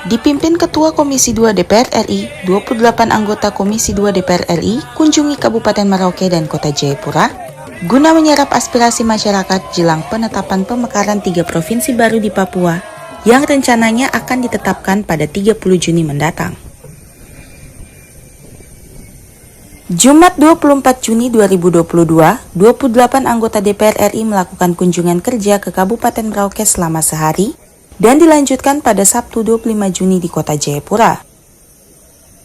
Dipimpin Ketua Komisi 2 DPR RI, 28 anggota Komisi 2 DPR RI kunjungi Kabupaten Merauke dan Kota Jayapura guna menyerap aspirasi masyarakat jelang penetapan pemekaran 3 provinsi baru di Papua yang rencananya akan ditetapkan pada 30 Juni mendatang. Jumat 24 Juni 2022, 28 anggota DPR RI melakukan kunjungan kerja ke Kabupaten Merauke selama sehari dan dilanjutkan pada Sabtu 25 Juni di Kota Jayapura.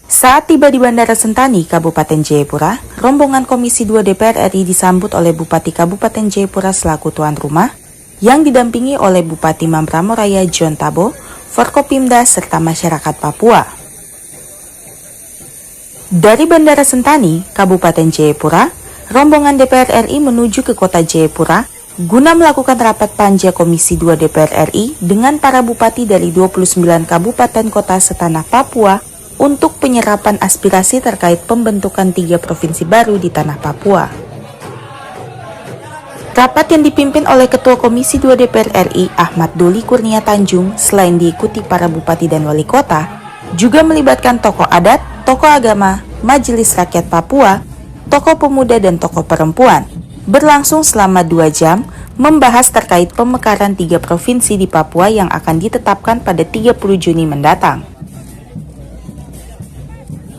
Saat tiba di Bandara Sentani, Kabupaten Jayapura, rombongan Komisi 2 DPR RI disambut oleh Bupati Kabupaten Jayapura selaku tuan rumah, yang didampingi oleh Bupati Mambramo Raya John Tabo, Forkopimda, serta masyarakat Papua. Dari Bandara Sentani, Kabupaten Jayapura, rombongan DPR RI menuju ke Kota Jayapura guna melakukan rapat panja Komisi 2 DPR RI dengan para bupati dari 29 kabupaten kota setanah Papua untuk penyerapan aspirasi terkait pembentukan 3 provinsi baru di tanah Papua. Rapat yang dipimpin oleh Ketua Komisi 2 DPR RI Ahmad Doli Kurnia Tanjung selain diikuti para bupati dan wali kota, juga melibatkan tokoh adat, tokoh agama, Majelis Rakyat Papua, tokoh pemuda dan tokoh perempuan. Berlangsung selama 2 jam, membahas terkait pemekaran 3 provinsi di Papua yang akan ditetapkan pada 30 Juni mendatang.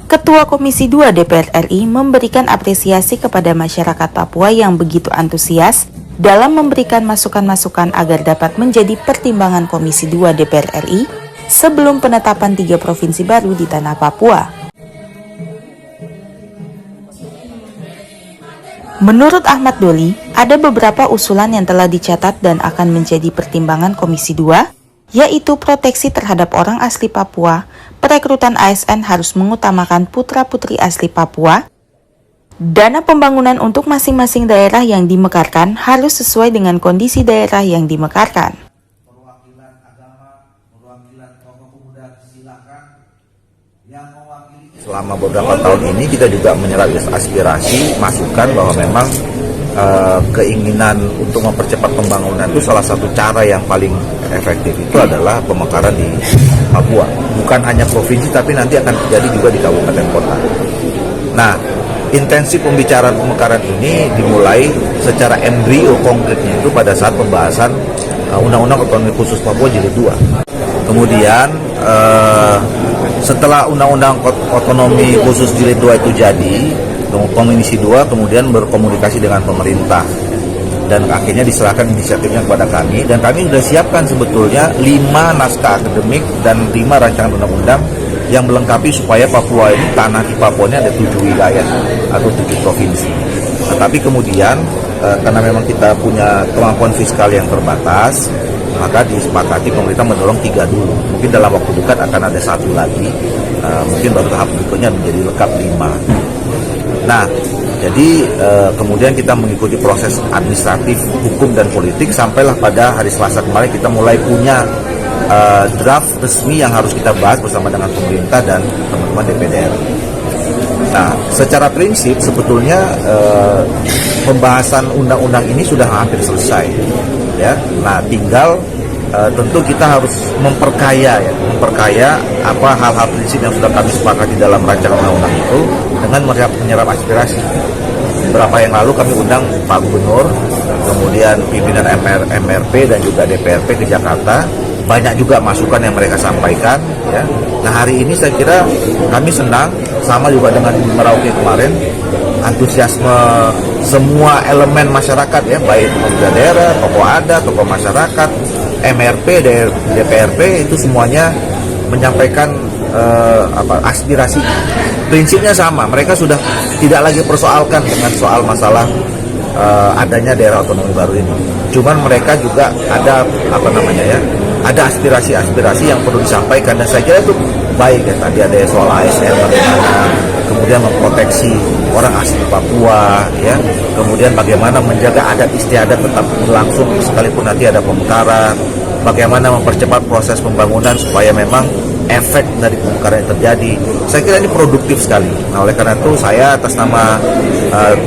Ketua Komisi 2 DPR RI memberikan apresiasi kepada masyarakat Papua yang begitu antusias dalam memberikan masukan-masukan agar dapat menjadi pertimbangan Komisi 2 DPR RI sebelum penetapan 3 provinsi baru di tanah Papua. Menurut Ahmad Doli, ada beberapa usulan yang telah dicatat dan akan menjadi pertimbangan Komisi 2, yaitu proteksi terhadap orang asli Papua, perekrutan ASN harus mengutamakan putra-putri asli Papua, dana pembangunan untuk masing-masing daerah yang dimekarkan harus sesuai dengan kondisi daerah yang dimekarkan. Perwakilan agama, perwakilan tokoh pemuda, silakan yang mewakili. Selama beberapa tahun ini kita juga menyerap aspirasi, masukan bahwa memang keinginan untuk mempercepat pembangunan itu salah satu cara yang paling efektif itu adalah pemekaran di Papua. Bukan hanya provinsi tapi nanti akan terjadi juga di kabupaten kota. Nah, intensif pembicaraan pemekaran ini dimulai secara embrio konkretnya itu pada saat pembahasan Undang-Undang Otonomi Khusus Papua Jilid 2. Kemudian setelah Undang-Undang Otonomi Khusus Jilid 2 itu jadi, Komisi 2 kemudian berkomunikasi dengan pemerintah dan akhirnya diserahkan inisiatifnya kepada kami, dan kami sudah siapkan sebetulnya 5 naskah akademik dan 5 rancangan undang-undang yang melengkapi supaya Papua ini, tanah di Papua ini ada 7 wilayah atau 7 provinsi. Nah, tapi kemudian karena memang kita punya kemampuan fiskal yang terbatas, maka disepakati pemerintah mendorong 3 dulu. Mungkin dalam waktu dekat akan ada 1 lagi, mungkin baru tahap berikutnya menjadi lengkap 5. Nah, jadi kemudian kita mengikuti proses administratif, hukum, dan politik sampailah pada hari Selasa kemarin kita mulai punya draft resmi yang harus kita bahas bersama dengan pemerintah dan teman-teman DPR. Nah, secara prinsip sebetulnya pembahasan undang-undang ini sudah hampir selesai, ya. Nah, tinggal tentu kita harus memperkaya apa hal-hal prinsip yang sudah kami sepakati dalam rancangan undang-undang itu dengan menyerap aspirasi. Beberapa yang lalu kami undang Pak Gubernur, kemudian pimpinan MRP dan juga DPRP ke Jakarta. Banyak juga masukan yang mereka sampaikan, ya. Nah, hari ini saya kira kami senang, sama juga dengan Merauke kemarin, antusiasme semua elemen masyarakat, ya, baik pemuda daerah, tokoh adat, tokoh masyarakat, MRP, DPRP, itu semuanya menyampaikan aspirasi. Prinsipnya sama, mereka sudah tidak lagi persoalkan dengan soal masalah adanya daerah otonomi baru ini. Cuman mereka juga ada ada aspirasi-aspirasi yang perlu disampaikan, dan saya kira itu baik, ya. Tadi ada soal ASN bagaimana, kemudian memproteksi orang asli Papua, ya. Kemudian bagaimana menjaga adat istiadat tetap berlangsung sekalipun nanti ada pemekaran, bagaimana mempercepat proses pembangunan supaya memang efek dari pemekaran yang terjadi. Saya kira ini produktif sekali. Nah, oleh karena itu saya atas nama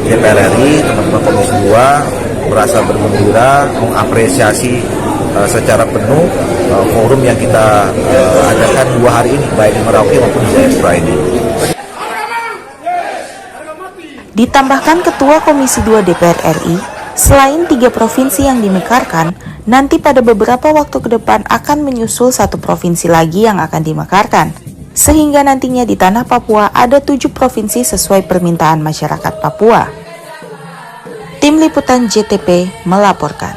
DPR RI, teman-teman Komisi 2 merasa bergembira, mengapresiasi secara penuh forum yang kita adakan 2 hari ini, baik di Merauke maupun di Jayapura ini. Ditambahkan Ketua Komisi 2 DPR RI, selain 3 provinsi yang dimekarkan, nanti pada beberapa waktu ke depan akan menyusul 1 provinsi lagi yang akan dimekarkan. Sehingga nantinya di tanah Papua ada 7 provinsi sesuai permintaan masyarakat Papua. Tim Liputan JTP melaporkan.